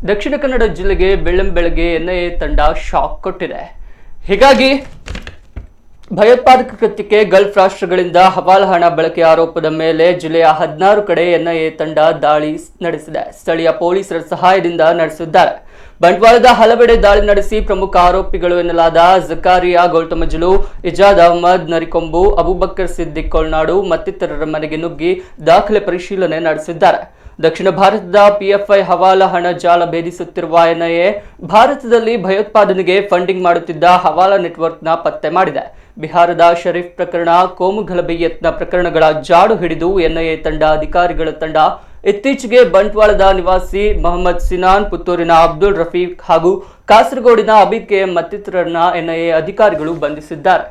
ದಕ್ಷಿಣ ಕನ್ನಡ ಜಿಲ್ಲೆಗೆ ಬೆಳ್ಳಂಬೆಳಗ್ಗೆ ಎನ್ಐಎ ತಂಡ ಶಾಕ್ ಕೊಟ್ಟಿದೆ. ಹೀಗಾಗಿ ಭಯೋತ್ಪಾದಕ ಕೃತ್ಯಕ್ಕೆ ಗಲ್ಫ್ ರಾಷ್ಟ್ರಗಳಿಂದ ಹವಾಲಾ ಹಣ ಬಳಕೆ ಆರೋಪದ ಮೇಲೆ ಜಿಲ್ಲೆಯ 16 ಕಡೆ ಎನ್ಐಎ ತಂಡ ದಾಳಿ ನಡೆಸಿದೆ. ಸ್ಥಳೀಯ ಪೊಲೀಸರ ಸಹಾಯದಿಂದ ನಡೆಸಿದ್ದಾರೆ. ಬಂಟ್ವಾಳದ ಹಲವೆಡೆ ದಾಳಿ ನಡೆಸಿ ಪ್ರಮುಖ ಆರೋಪಿಗಳು ಎನ್ನಲಾದ ಜಕಾರಿಯಾ ಗೌತಮಜಲು, ಇಜಾದ್ ಅಹಮದ್ ನರಿಕೊಂಬು, ಅಬೂಬಕರ್ ಸಿದ್ದಿಕ್ ಕೊಳ್ನಾಡು ಮತ್ತಿತರರ ಮನೆಗೆ ನುಗ್ಗಿ ದಾಖಲೆ ಪರಿಶೀಲನೆ ನಡೆಸಿದ್ದಾರೆ. ದಕ್ಷಿಣ ಭಾರತದ ಪಿಎಫ್ಐ ಹವಾಲಾ ಹಣ ಜಾಲ ಭೇದಿಸುತ್ತಿರುವ ಎನ್ಐಎ ಭಾರತದಲ್ಲಿ ಭಯೋತ್ಪಾದನೆಗೆ ಫಂಡಿಂಗ್ ಮಾಡುತ್ತಿದ್ದ ಹವಾಲಾ ನೆಟ್ವರ್ಕ್ನ ಪತ್ತೆ ಮಾಡಿದೆ. ಬಿಹಾರದ ಶರೀಫ್ ಪ್ರಕರಣ, ಕೋಮು ಗಲಭೆ ಯತ್ನ ಪ್ರಕರಣಗಳ ಜಾಡು ಹಿಡಿದು ಎನ್ಐಎ ತಂಡ ಅಧಿಕಾರಿಗಳ ತಂಡ ಇತ್ತೀಚೆಗೆ ಬಂಟ್ವಾಳದ ನಿವಾಸಿ ಮೊಹಮ್ಮದ್ ಸಿನಾನ್, ಪುತ್ತೂರಿನ ಅಬ್ದುಲ್ ರಫೀಕ್ ಹಾಗೂ ಕಾಸರಗೋಡಿನ ಅಬೀದ್ ಕೆಎಂ ಮತ್ತಿತರರನ್ನ ಎನ್ಐಎ ಅಧಿಕಾರಿಗಳು ಬಂಧಿಸಿದ್ದಾರೆ.